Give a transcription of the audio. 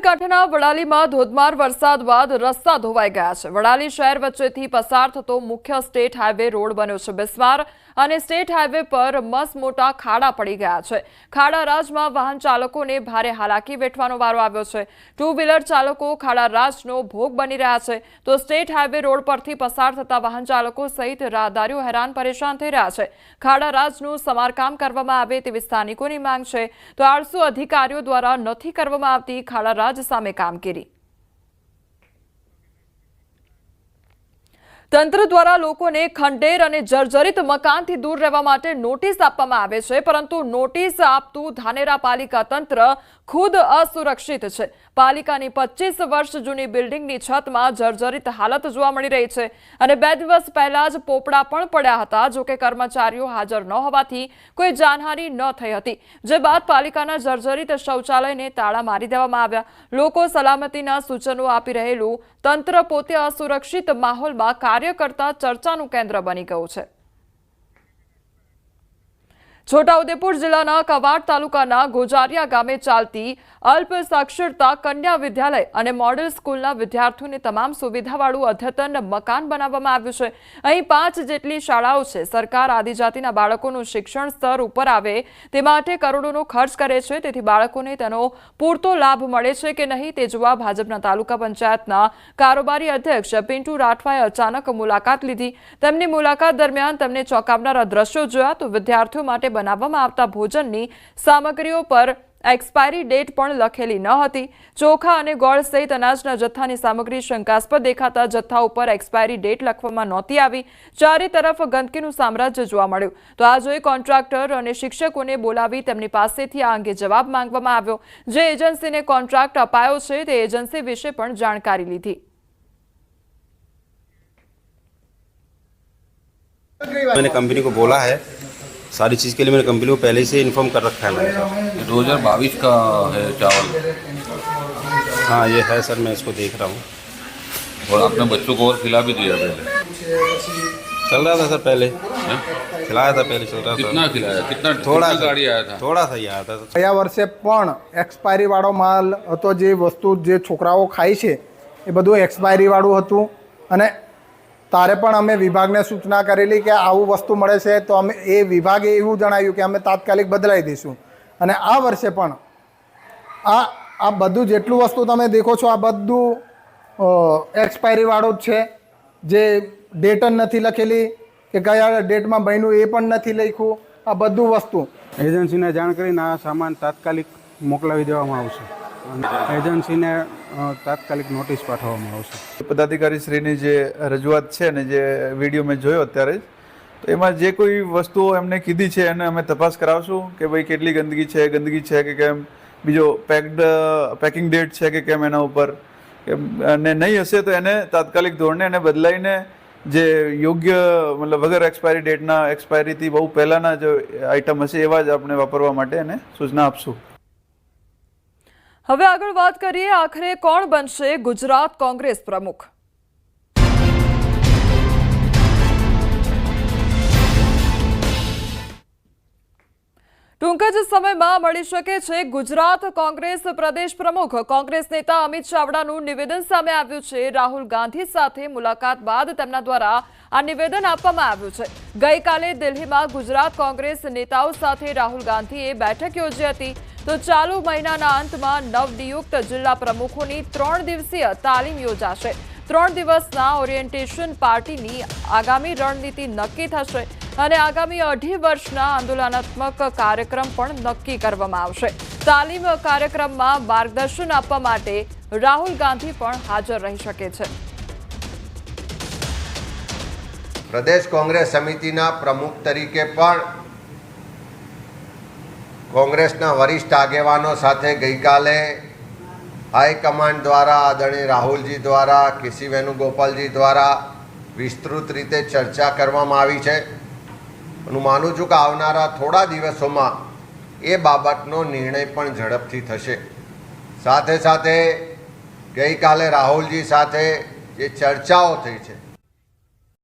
સાબરકાંઠાના વડાલીમાં ધોધમાર વરસાદ બાદ રસ્તા ધોવાઈ ગયા છે। વડાલી શહેર વચ્ચેથી પસાર થતો મુખ્ય સ્ટેટ હાઈવે રોડ બન્યો છે બિસ્માર અને સ્ટેટ હાઈવે પર મસમોટા ખાડા પડી ગયા છે। ખાડા રાજમાં વાહન ચાલકોને ભારે હાલાકી વેઠવાનો વારો આવ્યો છે। ટુ વ્હીલર ચાલકો ખાડા રાજનો ભોગ બની રહ્યા છે તો સ્ટેટ હાઈવે રોડ પરથી પસાર થતા વાહન ચાલકો સહિત રાહદારીઓ હેરાન પરેશાન થઈ રહ્યા છે। ખાડા રાજનું સમારકામ કરવામાં આવે તેવી સ્થાનિકોની માંગ છે તો આળસુ અધિકારીઓ દ્વારા નથી કરવામાં આવતી ખાડા રાજ સામે કામગીરી। તંત્ર દ્વારા લોકોને ખંડેર અને જર્જરિત મકાનથી દૂર રહેવા માટે નોટિસ આપવામાં આવે છે પરંતુ નોટિસ આપતું ધાનેરા પાલિકા તંત્ર ખુદ અસુરક્ષિત છે। પાલિકાની 25 વર્ષ જૂની બિલ્ડિંગની છતમાં જર્જરિત હાલત જોવા મળી રહી છે અને 2 દિવસ પહેલા જ પોપડા પણ પડ્યા હતા। જો કે કર્મચારીઓ હાજર ન હોવાથી કોઈ જાનહાનિ ન થઈ હતી જે બાદ પાલિકાના જર્જરિત શૌચાલયને તાળા મારી દેવામાં આવ્યા। લોકો સલામતીના સૂચનો આપી રહેલું તંત્ર પોતે અસુરક્ષિત માહોલમાં કાર્ય કરતા ચર્ચાનું કેન્દ્ર બની ગયું છે। છોટાઉદેપુર જિલ્લાના કવાડ તાલુકાના ગોજારિયા ગામે ચાલતી અલ્પ સાક્ષરતા કન્યા વિદ્યાલય અને મોડેલ સ્કૂલના વિદ્યાર્થીઓને તમામ સુવિધાવાળું અદ્યતન મકાન બનાવવામાં આવ્યું છે। અહીં 5 જેટલી શાળાઓ છે। સરકાર આદિજાતિના બાળકોનું શિક્ષણ સ્તર ઉપર આવે તે માટે કરોડોનો ખર્ચ કરે છે તેથી બાળકોને તેનો પૂરતો લાભ મળે છે કે નહીં તે જોવા ભાજપના તાલુકા પંચાયતના કારોબારી અધ્યક્ષ પિન્ટુ રાઠવાએ અચાનક મુલાકાત લીધી। તેમની મુલાકાત દરમિયાન તેમને ચોંકાવનારા દ્રશ્યો જોયા તો વિદ્યાર્થીઓ માટે બનાવવામાં આવતા ભોજનની સામગ્રીઓ પર એક્સપાયરી ડેટ પણ લખેલી ન હતી। ચોખા અને ગોળ સહિત અનાજના જથ્થાની સામગ્રી શંકાસ્પદ દેખાતા જથ્થા ઉપર એક્સપાયરી ડેટ લખવામાં નહોતી આવી। ચારે તરફ ગંદકીનું સામ્રાજ્ય જોવા મળ્યું તો આ જોઈ કોન્ટ્રાક્ટર અને શિક્ષકોને બોલાવી તેમની પાસેથી આ અંગે જવાબ માંગવામાં આવ્યો। જે એજન્સીને કોન્ટ્રાક્ટ અપાયો છે તે એજન્સી વિશે પણ જાણકારી લીધી। मैंने कंपनी को बोला है, सारी चीज़ के लिए मैंने कंपनी को पहले से इन्फॉर्म कर रखा है मैंने। 2022 का है चावल। हाँ ये है सर, मैं इसको देख रहा हूँ। और आपने बच्चों को और खिला भी दिया पहले? चल रहा था सर, पहले खिलाया था, पहले चल रहा था। कितना खिलाया? कितना थोड़ा गाड़ी आया था? थोड़ा सा ही आया था। ગયા વર્ષે પણ એક્સપાયરી વાળો માલ હતો। જે વસ્તુ જે છોકરાઓ ખાય છે એ બધું એક્સપાયરી વાળું હતું અને તારે પણ અમે વિભાગને સૂચના કરેલી કે આવું વસ્તુ મળે છે તો અમે એ વિભાગે એવું જણાવ્યું કે અમે તાત્કાલિક બદલાવી દઈશું। અને આ વર્ષે પણ આ બધું જેટલું વસ્તુ તમે દેખો છો આ બધું એક્સપાયરીવાળું જ છે। જે ડેટ જ નથી લખેલી કે કયા ડેટમાં બન્યું એ પણ નથી લખ્યું। આ બધું વસ્તુ એજન્સીને જાણ કરીને આ સામાન તાત્કાલિક મોકલાવી દેવામાં આવશે અને એજન્સીને તાત્કાલિક નોટિસ પાઠવવામાં આવશે। પદાધિકારી શ્રીની જે રજૂઆત છે ને જે વિડીયો મેં જોયો અત્યારે જ, તો એમાં જે કોઈ વસ્તુઓ એમને કીધી છે એને અમે તપાસ કરાવશું કે ભાઈ કેટલી ગંદકી છે કે કેમ, બીજો પેકિંગ ડેટ છે કે કેમ એના ઉપર, અને નહીં હશે તો એને તાત્કાલિક ધોરણે એને બદલાઈને જે યોગ્ય મતલબ વગર એક્સપાયરી ડેટના, એક્સપાયરીથી બહુ પહેલાંના જે આઇટમ હશે એવા જ આપણે વાપરવા માટે એને સૂચના આપશું। હવે આગળ વાત કરીએ, આખરે કોણ બનશે ગુજરાત કોંગ્રેસ પ્રમુખ? ટૂંક જ સમયમાં મળી શકે છે ગુજરાત કોંગ્રેસ પ્રદેશ પ્રમુખ। કોંગ્રેસ નેતા અમિત ચાવડાનું નિવેદન સામે આવ્યું છે। રાહુલ ગાંધી સાથે મુલાકાત બાદ તેમના દ્વારા આ નિવેદન આપવામાં આવ્યું છે। ગઈકાલે દિલ્હીમાં ગુજરાત કોંગ્રેસ નેતાઓ સાથે રાહુલ ગાંધીએ બેઠક યોજી હતી તો ચાલુ મહિનાના અંતમાં નવનિયુક્ત જિલ્લા પ્રમુખોની 3 દિવસીય તાલીમ યોજાશે। 3 દિવસના ઓરિએન્ટેશન પાર્ટીની આગામી રણનીતિ નક્કી થશે અને આગામી 2.5 વર્ષના આંદોલનાત્મક કાર્યક્રમ પણ નક્કી કરવામાં આવશે। તાલીમ કાર્યક્રમમાં માર્ગદર્શન આપવા માટે રાહુલ ગાંધી પણ હાજર રહી શકે છે। પ્રદેશ કોંગ્રેસ સમિતિના પ્રમુખ તરીકે પણ કોંગ્રેસના વરિષ્ઠ આગેવાનો સાથે ગઈકાલે હાઈકમાન્ડ દ્વારા આદરણીય રાહુલજી દ્વારા, કેસી વેણુગોપાલજી દ્વારા વિસ્તૃત રીતે ચર્ચા કરવામાં આવી છે। હું માનું છું કે આવનારા થોડા દિવસોમાં એ બાબતનો નિર્ણય પણ ઝડપથી થશે। સાથે સાથે ગઈકાલે રાહુલજી સાથે જે ચર્ચાઓ થઈ છે